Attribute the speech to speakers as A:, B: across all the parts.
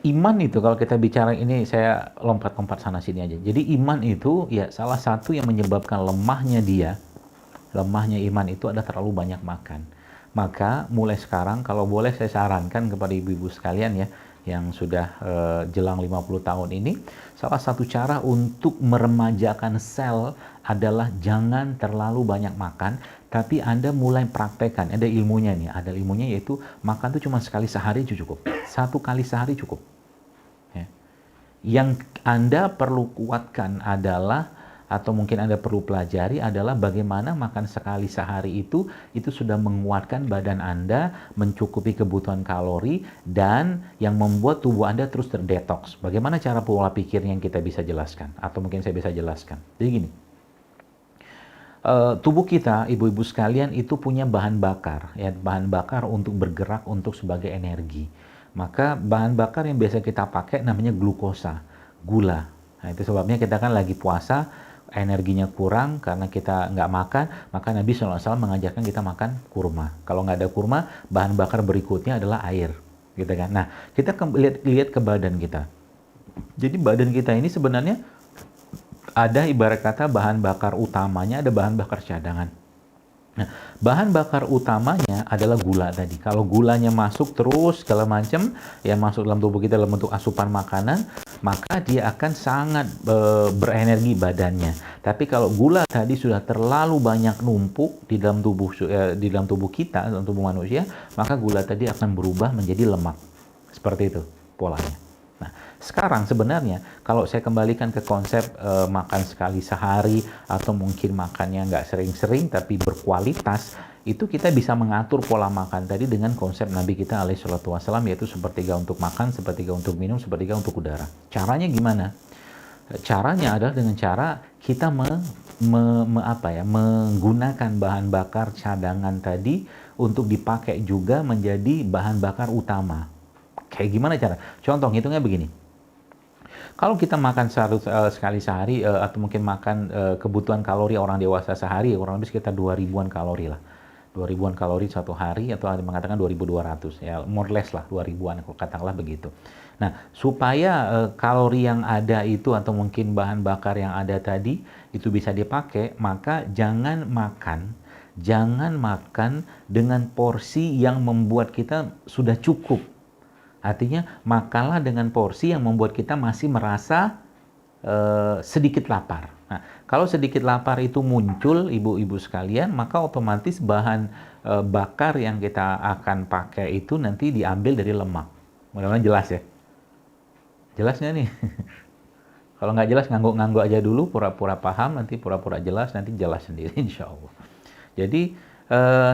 A: Iman itu kalau kita bicara ini saya lompat-lompat sana sini aja. Jadi iman itu ya salah satu yang menyebabkan lemahnya iman itu adalah terlalu banyak makan. Maka mulai sekarang kalau boleh saya sarankan kepada ibu-ibu sekalian ya yang sudah jelang 50 tahun ini, salah satu cara untuk meremajakan sel adalah jangan terlalu banyak makan, tapi Anda mulai praktekkan. Ada ilmunya nih, ada ilmunya yaitu makan itu cuma sekali sehari cukup. Satu kali sehari cukup. Ya. Yang Anda perlu kuatkan adalah atau mungkin Anda perlu pelajari adalah bagaimana makan sekali sehari itu sudah menguatkan badan Anda, mencukupi kebutuhan kalori, dan yang membuat tubuh Anda terus terdetoks. Bagaimana cara pola pikir yang kita bisa jelaskan? Atau mungkin saya bisa jelaskan. Jadi gini, tubuh kita, ibu-ibu sekalian, itu punya bahan bakar, ya, bahan bakar untuk bergerak untuk sebagai energi. Maka bahan bakar yang biasa kita pakai namanya glukosa, gula. Nah, itu sebabnya kita kan lagi puasa, energinya kurang karena kita nggak makan, maka Nabi SAW mengajarkan kita makan kurma. Kalau nggak ada kurma, bahan bakar berikutnya adalah air, gitu kan. Nah, kita lihat ke badan kita. Jadi badan kita ini sebenarnya ada ibarat kata bahan bakar utamanya, ada bahan bakar cadangan. Nah, bahan bakar utamanya adalah gula tadi. Kalau gulanya masuk terus segala macam yang masuk dalam tubuh kita dalam bentuk asupan makanan, maka dia akan sangat berenergi badannya. Tapi kalau gula tadi sudah terlalu banyak numpuk di dalam tubuh kita, dalam tubuh manusia, maka gula tadi akan berubah menjadi lemak. Seperti itu polanya. Nah, sekarang sebenarnya kalau saya kembalikan ke konsep makan sekali sehari atau mungkin makannya nggak sering-sering tapi berkualitas, itu kita bisa mengatur pola makan tadi dengan konsep Nabi kita alaihissalam, yaitu sepertiga untuk makan, sepertiga untuk minum, sepertiga untuk udara. Caranya gimana? Caranya adalah dengan cara kita menggunakan bahan bakar cadangan tadi untuk dipakai juga menjadi bahan bakar utama. Kayak gimana cara? Contoh, hitungnya begini. Kalau kita makan sekali sehari atau mungkin makan kebutuhan kalori orang dewasa sehari, kurang lebih sekitar 2000-an kalori lah. 2000-an kalori satu hari, atau ada mengatakan 2200. Ya, more or less lah 2000-an, katakanlah begitu. Nah, supaya kalori yang ada itu atau mungkin bahan bakar yang ada tadi itu bisa dipakai, maka jangan makan dengan porsi yang membuat kita sudah cukup. Artinya, makanlah dengan porsi yang membuat kita masih merasa sedikit lapar. Nah, kalau sedikit lapar itu muncul, ibu-ibu sekalian, maka otomatis bahan bakar yang kita akan pakai itu nanti diambil dari lemak. Mudah-mudahan jelas ya. Jelas nggak nih? Kalau nggak jelas, ngangguk-ngangguk aja dulu, pura-pura paham, nanti pura-pura jelas, nanti jelas sendiri insya Allah. Jadi,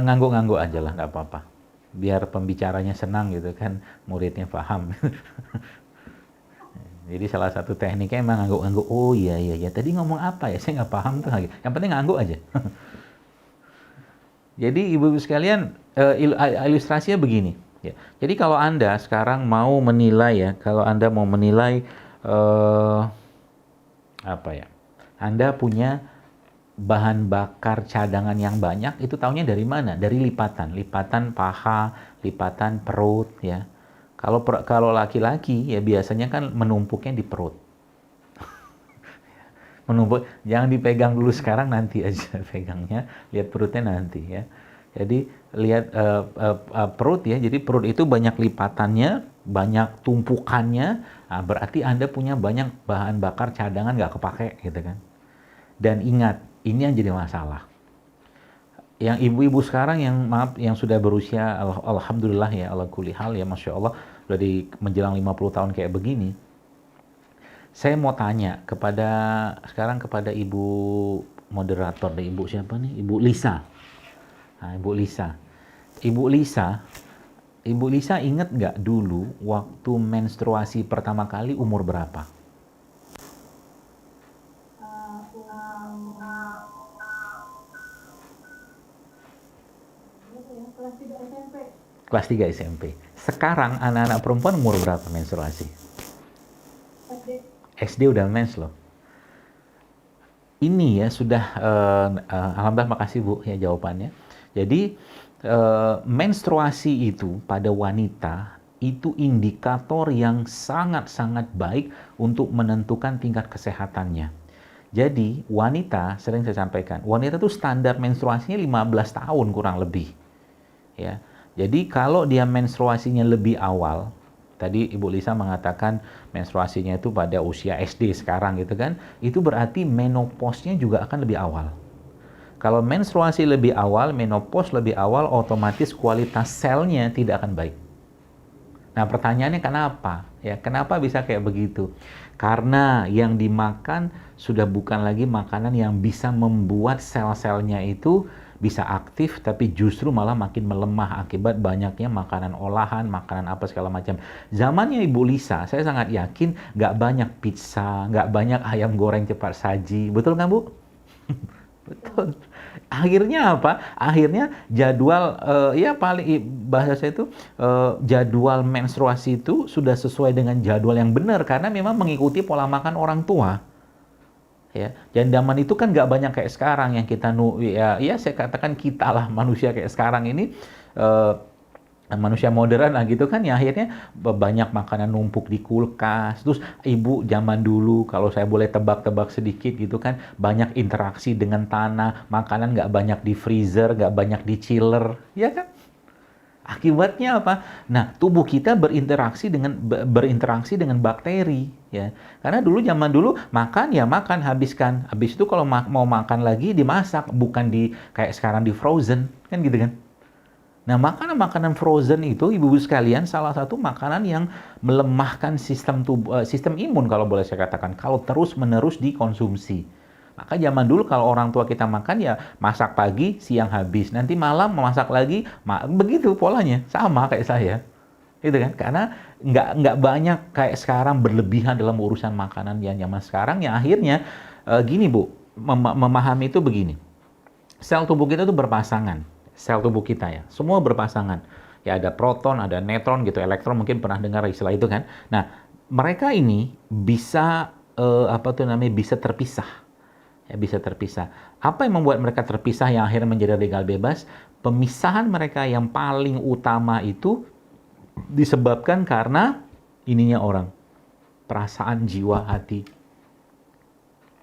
A: ngangguk-ngangguk aja lah, nggak apa-apa. Biar pembicaranya senang gitu kan, muridnya paham. Jadi salah satu tekniknya emang ngangguk-ngangguk. Oh iya, tadi ngomong apa ya, saya nggak paham tuh. Yang penting ngangguk aja. Jadi ibu-ibu sekalian, ilustrasinya begini ya. Jadi kalau Anda sekarang mau menilai ya, kalau Anda mau menilai Anda punya bahan bakar cadangan yang banyak, itu taunya dari mana? Dari lipatan paha, lipatan perut ya. Kalau laki-laki ya biasanya kan menumpuknya di perut. Menumpuk, jangan dipegang dulu sekarang, nanti aja pegangnya, lihat perutnya nanti ya. Jadi lihat perut ya. Jadi perut itu banyak lipatannya, banyak tumpukannya. Nah, berarti Anda punya banyak bahan bakar cadangan nggak kepake gitu kan. Dan ingat, ini yang jadi masalah. Yang ibu-ibu sekarang yang sudah berusia, alhamdulillah ya, ala kulli hal ya, Masya Allah, sudah menjelang 50 tahun kayak begini. Saya mau tanya kepada ibu moderator, ibu siapa nih? Ibu Lisa. Nah, Ibu Lisa ingat nggak dulu waktu menstruasi pertama kali umur berapa? Kelas 3 SMP. Sekarang anak-anak perempuan umur berapa menstruasi? SD udah mens loh. Ini ya sudah, alhamdulillah, makasih Bu ya jawabannya. Jadi menstruasi itu pada wanita itu indikator yang sangat-sangat baik untuk menentukan tingkat kesehatannya. Jadi wanita, sering saya sampaikan, wanita tuh standar menstruasinya 15 tahun kurang lebih. Ya. Jadi kalau dia menstruasinya lebih awal, tadi Ibu Lisa mengatakan menstruasinya itu pada usia SD sekarang gitu kan, itu berarti menopause-nya juga akan lebih awal. Kalau menstruasi lebih awal, menopause lebih awal, otomatis kualitas selnya tidak akan baik. Nah, pertanyaannya kenapa? Ya, kenapa bisa kayak begitu? Karena yang dimakan sudah bukan lagi makanan yang bisa membuat sel-selnya itu bisa aktif, tapi justru malah makin melemah akibat banyaknya makanan olahan, makanan apa segala macam. Zamannya Ibu Lisa, saya sangat yakin nggak banyak pizza, nggak banyak ayam goreng cepat saji. Betul nggak, Bu? Betul. Akhirnya apa? Akhirnya jadwal ya paling bahasa saya itu jadwal menstruasi itu sudah sesuai dengan jadwal yang benar karena memang mengikuti pola makan orang tua. Ya, dan zaman itu kan nggak banyak kayak sekarang yang kita ya saya katakan kita lah manusia kayak sekarang ini manusia modern lah gitu kan ya akhirnya banyak makanan numpuk di kulkas. Terus ibu zaman dulu kalau saya boleh tebak-tebak sedikit gitu kan banyak interaksi dengan tanah, makanan nggak banyak di freezer, nggak banyak di chiller, ya kan? Akibatnya apa? Nah, tubuh kita berinteraksi dengan bakteri ya. Karena zaman dulu makan ya makan habiskan. Habis itu kalau mau makan lagi dimasak, bukan di kayak sekarang di frozen kan gitu kan. Nah, makanan-makanan frozen itu, ibu-ibu sekalian, salah satu makanan yang melemahkan sistem sistem imun kalau boleh saya katakan, kalau terus-menerus dikonsumsi. Maka zaman dulu kalau orang tua kita makan ya masak pagi, siang habis, nanti malam memasak lagi, begitu polanya, sama kayak saya. Gitu kan? Karena nggak banyak kayak sekarang berlebihan dalam urusan makanan yang zaman sekarang, ya akhirnya gini Bu, memahami itu begini. Sel tubuh kita itu berpasangan. Sel tubuh kita ya, semua berpasangan. Ya ada proton, ada neutron gitu, elektron mungkin pernah dengar istilah itu kan. Nah, mereka ini bisa bisa terpisah. Ya, bisa terpisah. Apa yang membuat mereka terpisah yang akhirnya menjadi radikal bebas? Pemisahan mereka yang paling utama itu disebabkan karena ininya orang, perasaan, jiwa, hati.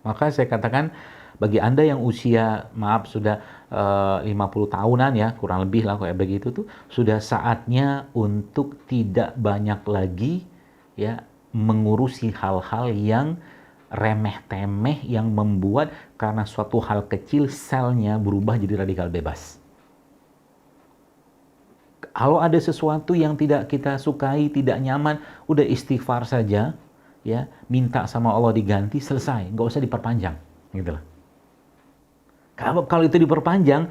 A: Maka saya katakan bagi Anda yang usia maaf sudah 50 tahunan ya, kurang lebih lah kayak begitu tuh, sudah saatnya untuk tidak banyak lagi ya mengurusi hal-hal yang remeh-temeh yang membuat karena suatu hal kecil selnya berubah jadi radikal bebas. Kalau ada sesuatu yang tidak kita sukai, tidak nyaman, udah istighfar saja, ya, minta sama Allah diganti, selesai, nggak usah diperpanjang, gitu loh. Kalau itu diperpanjang,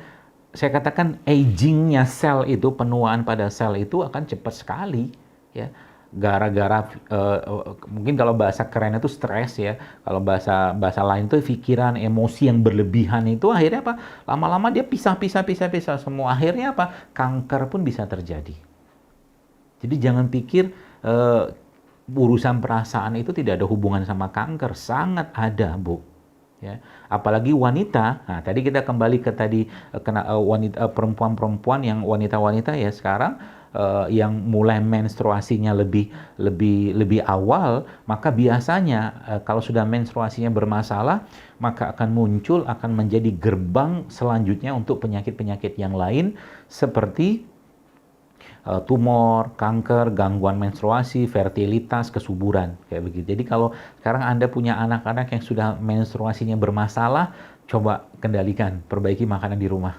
A: saya katakan agingnya sel itu, penuaan pada sel itu akan cepat sekali, ya. Gara-gara mungkin kalau bahasa keren itu stres ya, kalau bahasa lain itu pikiran, emosi yang berlebihan itu akhirnya apa? Lama-lama dia pisah semua. Akhirnya apa? Kanker pun bisa terjadi. Jadi jangan pikir urusan perasaan itu tidak ada hubungan sama kanker, sangat ada, Bu. Ya, apalagi wanita. Nah, tadi kita kembali ke tadi perempuan-perempuan yang wanita-wanita ya sekarang yang mulai menstruasinya lebih awal, maka biasanya kalau sudah menstruasinya bermasalah, maka akan menjadi gerbang selanjutnya untuk penyakit-penyakit yang lain seperti tumor, kanker, gangguan menstruasi, fertilitas, kesuburan, kayak begitu. Jadi kalau sekarang Anda punya anak-anak yang sudah menstruasinya bermasalah, coba kendalikan, perbaiki makanan di rumah.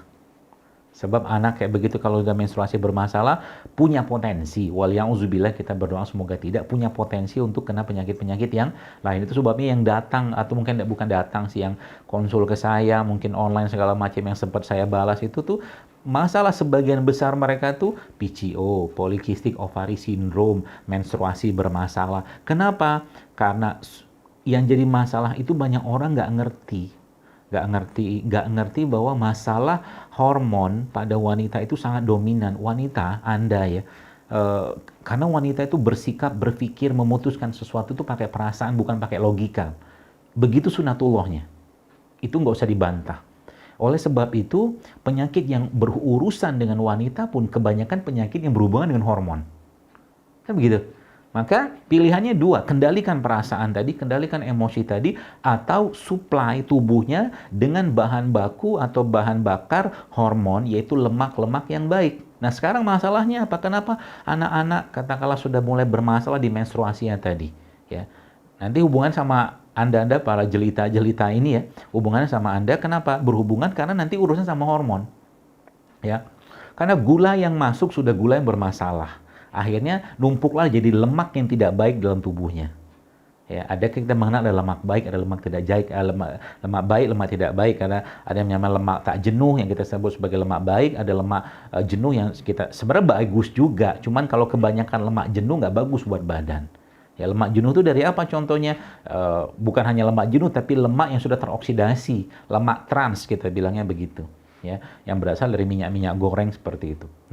A: Sebab anak kayak begitu kalau sudah menstruasi bermasalah, punya potensi, waliyauzubillah kita berdoa semoga tidak, punya potensi untuk kena penyakit-penyakit yang lain. Itu sebabnya yang datang, atau mungkin bukan datang sih, yang konsul ke saya, mungkin online segala macam yang sempat saya balas itu tuh, masalah sebagian besar mereka tuh PCO, Polycystic Ovary Syndrome, menstruasi bermasalah. Kenapa? Karena yang jadi masalah itu banyak orang nggak ngerti bahwa masalah hormon pada wanita itu sangat dominan. Wanita, Anda ya, karena wanita itu berpikir, memutuskan sesuatu itu pakai perasaan, bukan pakai logika. Begitu sunatullahnya. Itu nggak usah dibantah. Oleh sebab itu, penyakit yang berurusan dengan wanita pun kebanyakan penyakit yang berhubungan dengan hormon. Kan begitu. Maka pilihannya dua, kendalikan perasaan tadi, kendalikan emosi tadi, atau supply tubuhnya dengan bahan baku atau bahan bakar hormon, yaitu lemak-lemak yang baik. Nah sekarang masalahnya apa? Kenapa anak-anak katakanlah sudah mulai bermasalah di menstruasinya tadi? Ya, nanti hubungan sama Anda para jelita-jelita ini ya, hubungannya sama Anda kenapa? Berhubungan karena nanti urusan sama hormon. Ya, karena gula yang masuk sudah gula yang bermasalah. Akhirnya numpuklah jadi lemak yang tidak baik dalam tubuhnya. Ya, ada kita mengenal ada lemak baik, ada lemak tidak baik, lemak baik, lemak tidak baik. Karena ada yang namanya lemak tak jenuh yang kita sebut sebagai lemak baik, ada lemak jenuh yang kita sebenarnya bagus juga. Cuman kalau kebanyakan lemak jenuh nggak bagus buat badan. Ya, lemak jenuh itu dari apa contohnya? Bukan hanya lemak jenuh, tapi lemak yang sudah teroksidasi, lemak trans kita bilangnya begitu. Ya, yang berasal dari minyak-minyak goreng seperti itu.